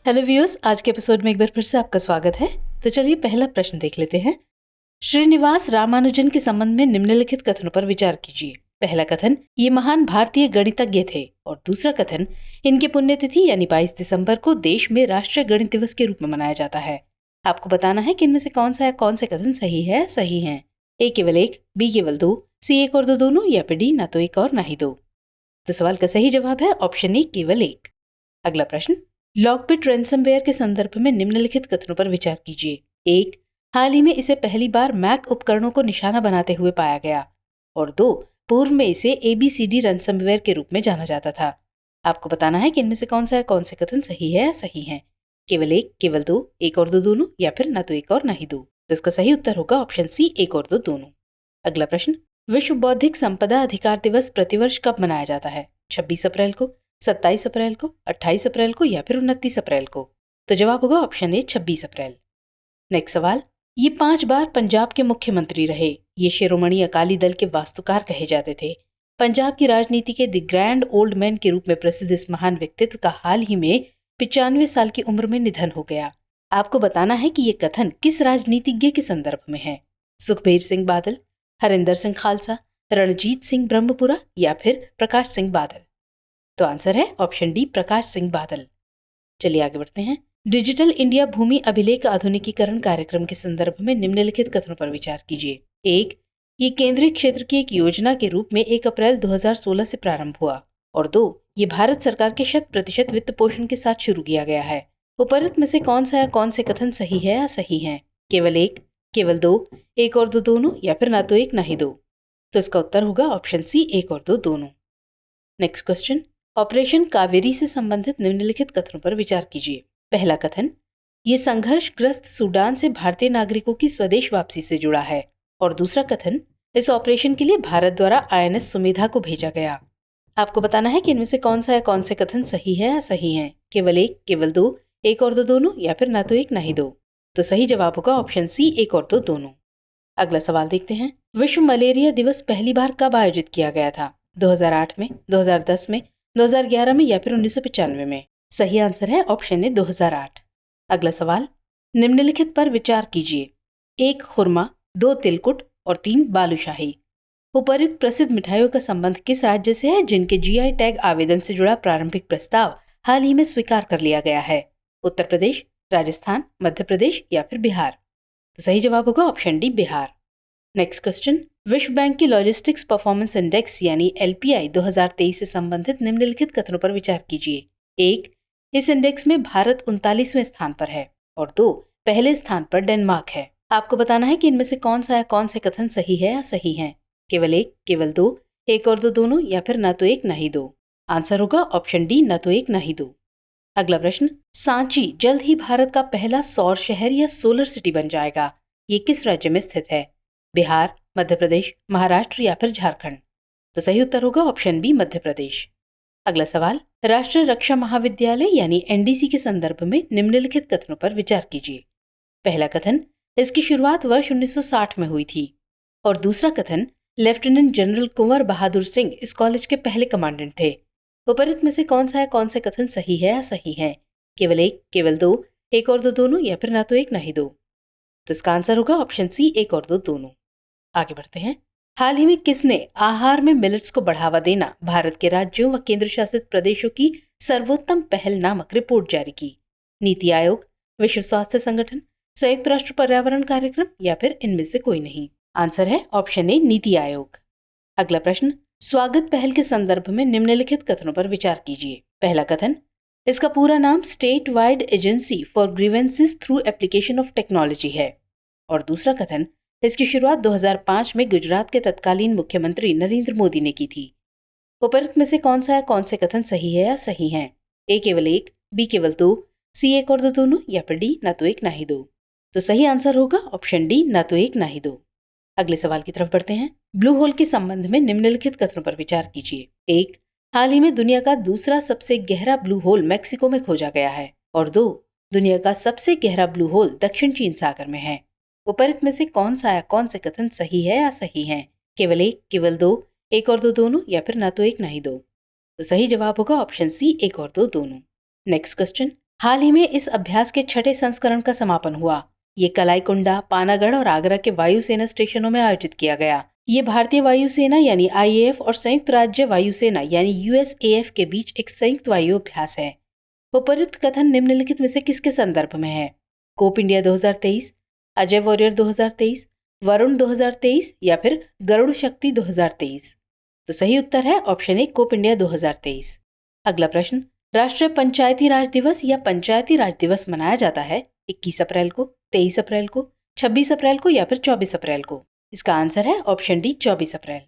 Hello viewers, आज के episode में एक बार फिर से आपका स्वागत है। तो चलिए पहला प्रश्न देख लेते हैं। श्रीनिवास रामानुजन के संबंध में निम्नलिखित कथनों पर विचार कीजिए। पहला कथन, ये महान भारतीय गणितज्ञ थे। और दूसरा कथन, इनकी पुण्यतिथि यानी 22 दिसंबर को देश में राष्ट्रीय गणित दिवस के रूप में मनाया जाता है। आपको बताना है कि इनमें से कौन सा या कौन से कथन सही है। ए केवल एक, बी केवल दो, सी एक और दो दोनों, या फिर डी ना तो एक और ना ही दो। तो सवाल का सही जवाब है ऑप्शन ए केवल एक। अगला प्रश्न, लॉकबिट रैंसमवेयर के संदर्भ में निम्नलिखित कथनों पर विचार कीजिए। एक, हाल ही में इसे पहली बार मैक उपकरणों को निशाना बनाते हुए पाया गया। और दो, पूर्व में इसे ABCD रैंसमवेयर के रूप में जाना जाता था। आपको बताना है कि इनमें से कौन से कथन सही है। केवल एक, केवल दो, एक और दो दोनों, या फिर ना तो एक और ना ही दो। तो इसका सही उत्तर होगा ऑप्शन सी, एक और दो दोनों। अगला प्रश्न, विश्व बौद्धिक संपदा अधिकार दिवस प्रतिवर्ष कब मनाया जाता है? 26 अप्रैल को, 27 अप्रैल को, 28 अप्रैल को, या फिर 29 अप्रैल को? तो जवाब होगा ऑप्शन ए, 26 अप्रैल। नेक्स्ट सवाल, ये 5 बार पंजाब के मुख्यमंत्री रहे। ये शिरोमणि अकाली दल के वास्तुकार कहे जाते थे। पंजाब की राजनीति के द ग्रैंड ओल्ड मैन के रूप में प्रसिद्ध इस महान व्यक्तित्व का हाल ही में 95 साल की उम्र में निधन हो गया। आपको बताना है कि ये कथन किस राजनीतिज्ञ के संदर्भ में है? सुखबीर सिंह बादल, हरिंदर सिंह खालसा, रणजीत सिंह ब्रह्मपुरा, या फिर प्रकाश सिंह बादल? तो आंसर है ऑप्शन डी, प्रकाश सिंह बादल। चलिए आगे बढ़ते हैं। डिजिटल इंडिया भूमि अभिलेख आधुनिकीकरण कार्यक्रम के संदर्भ में निम्नलिखित कथनों पर विचार कीजिए। एक, ये केंद्रीय क्षेत्र की एक योजना के रूप में 1 अप्रैल 2016 से प्रारंभ हुआ। और दो, ये भारत सरकार के 100% वित्त पोषण के साथ शुरू किया गया है। उपरोक्त में से कौन से कथन सही है? केवल एक, केवल दो, एक और दो दोनों, या फिर ना तो एक ना ही दो? तो इसका उत्तर होगा ऑप्शन सी, एक और दो दोनों। नेक्स्ट क्वेश्चन, ऑपरेशन कावेरी से संबंधित निम्नलिखित कथनों पर विचार कीजिए। पहला कथन, ये संघर्षग्रस्त सूडान से भारतीय नागरिकों की स्वदेश वापसी से जुड़ा है। और दूसरा कथन, इस ऑपरेशन के लिए भारत द्वारा INS सुमेधा को भेजा गया। आपको बताना है कि इनमें से कौन से कथन सही है। केवल एक, केवल दो, एक और दो दोनों, या फिर ना तो एक ना ही दो? तो सही जवाब होगा ऑप्शन सी, एक और दो दोनों। अगला सवाल देखते हैं। विश्व मलेरिया दिवस पहली बार कब आयोजित किया गया था? 2008 में, 2010 में, 2011 में, या फिर 1995 में? सही आंसर है ऑप्शन ए, 2008। अगला सवाल, निम्नलिखित पर विचार कीजिए। 1 खुरमा, 2 तिलकुट और 3 बालूशाही। उपर्युक्त प्रसिद्ध मिठाइयों का संबंध किस राज्य से है जिनके GI टैग आवेदन से जुड़ा प्रारंभिक प्रस्ताव हाल ही में स्वीकार कर लिया गया है? उत्तर प्रदेश, राजस्थान, मध्य प्रदेश, या फिर बिहार? तो सही जवाब होगा option D, Bihar. Next question, विश्व बैंक की लॉजिस्टिक्स परफॉर्मेंस इंडेक्स यानी LPI 2023 से संबंधित निम्नलिखित कथनों पर विचार कीजिए। एक, इस इंडेक्स में भारत 39वें स्थान पर है। और दो, पहले स्थान पर डेनमार्क है। आपको बताना है कि इनमें से कौन से कथन सही है। केवल एक, केवल दो, एक और दो दोनों, या फिर ना तो एक ना ही दो? आंसर होगा ऑप्शन डी, ना तो एक ना ही दो। अगला प्रश्न, सांची जल्द ही भारत का पहला सौर शहर या सोलर सिटी बन जाएगा। ये किस राज्य में स्थित है? बिहार, मध्य प्रदेश, महाराष्ट्र, या फिर झारखंड? तो सही उत्तर होगा ऑप्शन बी, मध्य प्रदेश। अगला सवाल, राष्ट्रीय रक्षा महाविद्यालय यानी NDC के संदर्भ में निम्नलिखित कथनों पर विचार कीजिए। पहला कथन, इसकी शुरुआत वर्ष 1960 में हुई थी। और दूसरा कथन, लेफ्टिनेंट जनरल कुंवर बहादुर सिंह इस कॉलेज के पहले कमांडेंट थे। उपरोक्त में से कौन से कथन सही है? केवल एक, केवल दो, एक और दो दोनों, या फिर ना तो एक ना ही दो? तो इसका आंसर होगा ऑप्शन सी, एक और दो दोनों। आगे बढ़ते हैं। हाल ही में किसने आहार में मिलेट्स को बढ़ावा देना भारत के राज्यों व केंद्र शासित प्रदेशों की सर्वोत्तम पहल नामक रिपोर्ट जारी की? नीति आयोग, विश्व स्वास्थ्य संगठन, संयुक्त राष्ट्र पर्यावरण कार्यक्रम, या फिर इनमें से कोई नहीं? आंसर है ऑप्शन ए, नीति आयोग। अगला प्रश्न, स्वागत पहल के संदर्भ में निम्नलिखित कथनों पर विचार कीजिए। पहला कथन, इसका पूरा नाम state wide agency for grievances through application of technology है। और दूसरा कथन, इसकी शुरुआत 2005 में गुजरात के तत्कालीन मुख्यमंत्री नरेंद्र मोदी ने की थी। उपरोक्त में से कौन से कथन सही है? ए केवल एक, बी केवल दो, सी एक और दो दोनों, या फिर डी ना तो एक ना ही दो? तो सही आंसर होगा ऑप्शन डी, ना तो एक ना ही दो। अगले सवाल की तरफ बढ़ते हैं। ब्लू होल के संबंध में निम्नलिखित कथनों पर विचार कीजिए। एक, हाल ही में दुनिया का दूसरा सबसे गहरा ब्लू होल मैक्सिको में खोजा गया है। और दो, दुनिया का सबसे गहरा ब्लू होल दक्षिण चीन सागर में है। उपरोक्त में से कौन से कथन सही है? केवल एक, केवल दो, एक और दो दोनों, या फिर ना तो एक ना ही दो? तो सही जवाब होगा ऑप्शन सी, एक और दो दोनों। नेक्स्ट क्वेश्चन, हाल ही में इस अभ्यास के 6ठे संस्करण का समापन हुआ। ये कलाईकुंडा, पानागढ़ और आगरा के वायुसेना स्टेशनों में आयोजित किया गया। ये भारतीय वायुसेना यानी IAF और संयुक्त राज्य वायुसेना यानी USAF के बीच एक संयुक्त वायु अभ्यास है। उपयुक्त कथन निम्नलिखित में से किसके संदर्भ में है? Cope India 2023, Ajeya Warrior 2023, Varuna 2023 या फिर गरुड़ शक्ति 2023? तो सही उत्तर है ऑप्शन ए, कोप इंडिया 2023। अगला प्रश्न, राष्ट्रीय पंचायती राज दिवस या पंचायती राज दिवस मनाया जाता है 21 अप्रैल को, 23 अप्रैल को, 26 अप्रैल को या फिर 24 अप्रैल को? इसका आंसर है ऑप्शन डी, 24 अप्रैल।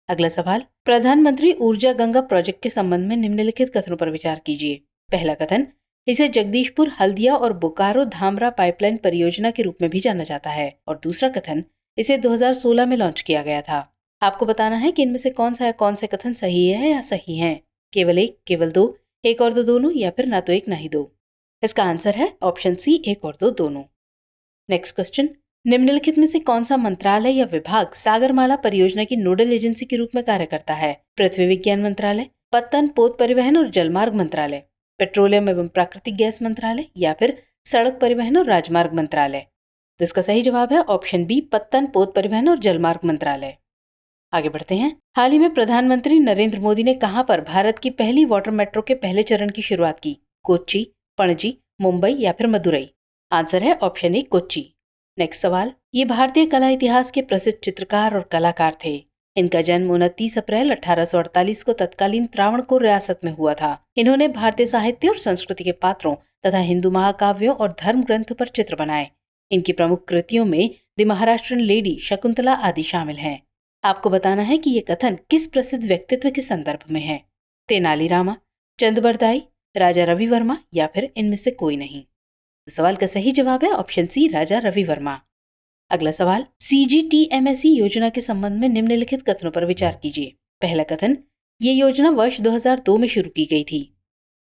अगला सवाल, प्रधानमंत्री ऊर्जा गंगा प्रोजेक्ट के संबंध में निम्नलिखित कथनों पर विचार कीजिए। पहला कथन, इसे जगदीशपुर, हल्दिया और बोकारो धामरा पाइपलाइन परियोजना के रूप में भी जाना जाता है। और दूसरा कथन, इसे 2016 में लॉन्च किया गया था। आपको बताना है कि इनमें से कौन से कथन सही है या सही है। केवल एक, केवल दो, एक और दो दोनों या फिर ना तो एक ना ही दो? इसका आंसर है ऑप्शन सी, एक और दो दोनों। नेक्स्ट क्वेश्चन, निम्नलिखित में से कौन सा मंत्रालय या विभाग सागरमाला परियोजना की नोडल एजेंसी के रूप में कार्य करता है? पृथ्वी विज्ञान मंत्रालय, पत्तन पोत परिवहन और जलमार्ग मंत्रालय, पेट्रोलियम एवं प्राकृतिक गैस मंत्रालय या फिर सड़क परिवहन और राजमार्ग मंत्रालय? तो इसका सही जवाब है ऑप्शन बी, पत्तन पोत परिवहन और जलमार्ग मंत्रालय। आगे बढ़ते हैं। हाल ही में प्रधानमंत्री नरेंद्र मोदी ने कहां पर भारत की पहली वाटर मेट्रो के पहले चरण की शुरुआत की? कोच्चि, पणजी, मुंबई या फिर मदुरई? आंसर है ऑप्शन ए, कोच्चि। नेक्स्ट सवाल, ये भारतीय कला इतिहास के प्रसिद्ध चित्रकार और कलाकार थे। इनका जन्म 29 अप्रैल 1848 को तत्कालीन त्रावणकोर रियासत में हुआ था। इन्होंने भारतीय साहित्य और संस्कृति के पात्रों तथा हिंदू महाकाव्यों और धर्म ग्रंथों पर चित्र बनाए। इनकी प्रमुख कृतियों में द महाराष्ट्रन लेडी, शकुंतला आदि शामिल हैं। आपको बताना है कि ये कथन किस प्रसिद्ध व्यक्तित्व के संदर्भ में है? तेनालीरामा, चंदबरदाई, राजा रवि वर्मा या फिर इनमें से कोई नहीं? सवाल का सही जवाब है ऑप्शन सी, राजा रवि वर्मा। अगला सवाल, CGTMSE योजना के संबंध में निम्नलिखित कथनों पर विचार कीजिए। पहला कथन, ये योजना वर्ष 2002 में शुरू की गई थी।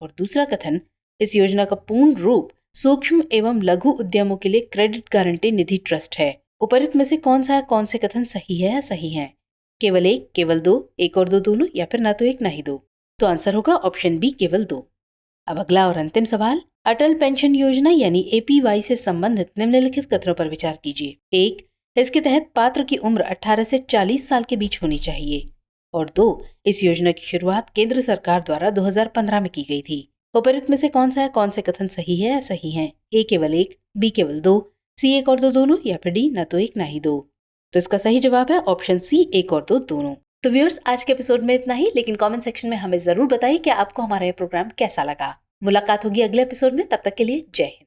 और दूसरा कथन, इस योजना का पूर्ण रूप सूक्ष्म एवं लघु उद्यमों के लिए क्रेडिट गारंटी निधि ट्रस्ट है। उपरोक्त में से कौन से कथन सही है या सही है? केवल एक, केवल दो, एक और दो दोनों या फिर ना तो एक ना ही दो? तो आंसर होगा ऑप्शन बी, केवल दो। अब अगला और अंतिम सवाल, अटल पेंशन योजना यानी APY से संबंधित निम्नलिखित कथनों पर विचार कीजिए। एक, इसके तहत पात्र की उम्र 18 से 40 साल के बीच होनी चाहिए। और दो, इस योजना की शुरुआत केंद्र सरकार द्वारा 2015 में की गई थी। उपरोक्त में से कौन से कथन सही है या सही है? ए केवल एक, बी केवल दो, सी एक और दो दोनों या फिर डी ना तो एक ना ही दो? तो इसका सही जवाब है ऑप्शन सी, एक और दो दोनों। तो व्यूअर्स, आज के एपिसोड में इतना ही, लेकिन कमेंट सेक्शन में हमें जरूर बताइए कि आपको हमारा ये प्रोग्राम कैसा लगा। मुलाकात होगी अगले एपिसोड में, तब तक के लिए जय हिंद।